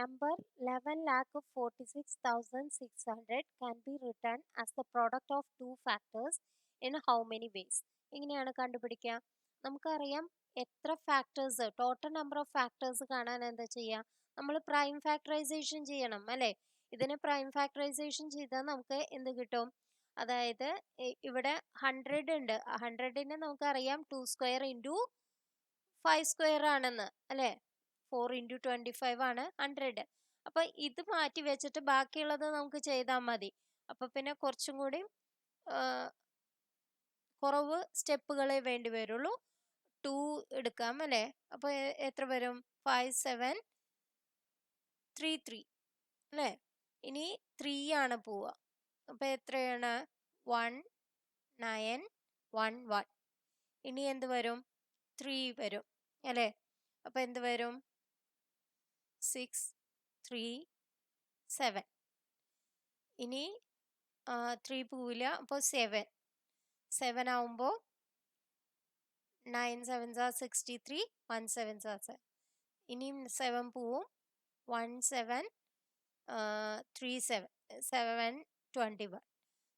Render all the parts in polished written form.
number 11,46,600 can be written as the product of two factors in how many ways? ഇങ്ങനെയാണ് കണ്ടുപിടിക്കുക. നമുക്കറിയാം എത്ര factors, total number of factors കാണാൻ എന്താ ചെയ്യുക, നമ്മൾ പ്രൈം ഫാക്ടറൈസേഷൻ ചെയ്യണം അല്ലേ. ഇതിനെ പ്രൈം ഫാക്ടറൈസേഷൻ ചെയ്താൽ നമുക്ക് എന്ത് കിട്ടും, അതായത് ഇവിടെ 100 ഉണ്ട്, 100നെ നമുക്കറിയാം 2 സ്ക്വയർ ഇൻറ്റു 5 സ്ക്വയർ ആണെന്ന് അല്ലേ. 4 ഇൻറ്റു 25 ആണ് 100. അപ്പൊ ഇത് മാറ്റി വെച്ചിട്ട് ബാക്കിയുള്ളത് നമുക്ക് ചെയ്താൽ മതി. അപ്പൊ പിന്നെ കുറച്ചും കൂടി കുറവ് സ്റ്റെപ്പുകളെ വേണ്ടി വരുള്ളൂ. 2 എടുക്കാം അല്ലേ. അപ്പൊ എത്ര വരും, 5 7 3 3 അല്ലേ. ഇനി 3 ആണ് പോവുക. അപ്പൊ എത്രയാണ്, 1 9 1 1. ഇനി എന്ത് വരും, 3 വരും അല്ലേ. അപ്പൊ എന്ത് വരും, 6 3 7. ഇനി 3 പോവില്ല, അപ്പോൾ 7 7 ആവുമ്പോൾ 9 7 63 1 7 7. ഇനിയും 7 പോവും, 1 7 3 7 7 21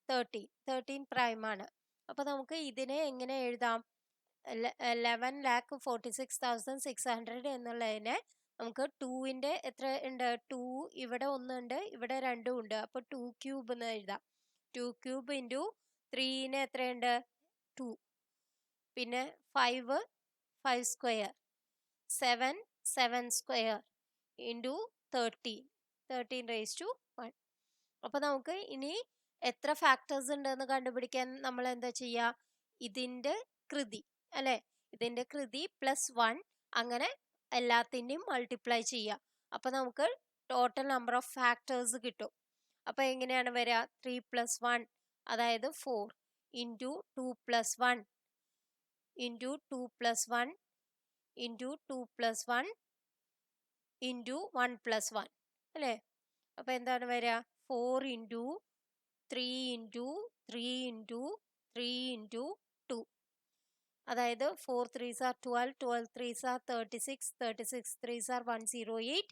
13 പ്രൈം ആണ്. അപ്പൊ നമുക്ക് ഇതിനെ എങ്ങനെ എഴുതാം, 11,46,600 എന്നുള്ളതിനെ നമുക്ക് 2ന്റെ എത്ര ഉണ്ട്, 2 ഇവിടെ 1 ഉണ്ട്, ഇവിടെ 2 ഉണ്ട്, അപ്പൊ 2 ക്യൂബ് എന്ന് എഴുതാം. 2 ക്യൂബ് ഇൻറ്റു 3ന് എത്രയുണ്ട്, 2. പിന്നെ 5 5 square, 7 7 square into 13 raise to 1. അപ്പൊ നമുക്ക് ഇനി എത്ര ഫാക്ടേഴ്സ് ഉണ്ടെന്ന് കണ്ടുപിടിക്കാൻ നമ്മൾ എന്താ ചെയ്യുക, ഇതിന്റെ കൃതി അല്ലെ, ഇതിന്റെ കൃതി +1 അങ്ങനെ എല്ലാത്തിൻ്റെയും മൾട്ടിപ്ലൈ ചെയ്യുക. അപ്പൊ നമുക്ക് ടോട്ടൽ നമ്പർ ഓഫ് ഫാക്ടേഴ്സ് കിട്ടും. അപ്പൊ എങ്ങനെയാണ് വരിക, 3 + 1 അതായത് 4 ഇൻറ്റു 2 + 1 ഇൻറ്റു 2 + 1 ഇൻറ്റു 2 + 1 ഇൻറ്റു 1 + 1 അല്ലേ. അപ്പൊ എന്താണ് വരിക, 4 ഇൻറ്റു 3 ഇൻറ്റു 3 ഇൻറ്റു 3 ഇൻറ്റു 2. അതായത് 4 3s are 12, 12 3s are 36, 36 3s are 108,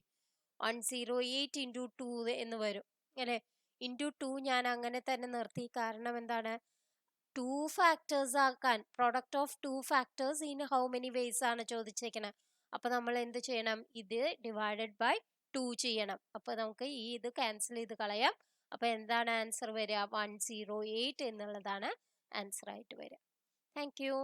108 into 2 എന്ന് വരും അല്ലേ. ഇൻറ്റു 2 ഞാൻ അങ്ങനെ തന്നെ നിർത്തി, കാരണം എന്താണ്, 2 ഫാക്ടേഴ്സ് ആക്കാൻ, product of 2 factors in how many vase ആണ് ചോദിച്ചേക്കുന്നത്. അപ്പൊ നമ്മൾ എന്ത് ചെയ്യണം, ഇത് ഡിവൈഡഡ് ബൈ 2 ചെയ്യണം. അപ്പൊ നമുക്ക് ഇത് ക്യാൻസൽ ചെയ്ത് കളയാം. അപ്പൊ എന്താണ് ആൻസർ വരിക, 108 എന്നുള്ളതാണ് ആൻസർ ആയിട്ട് വരിക. Thank you.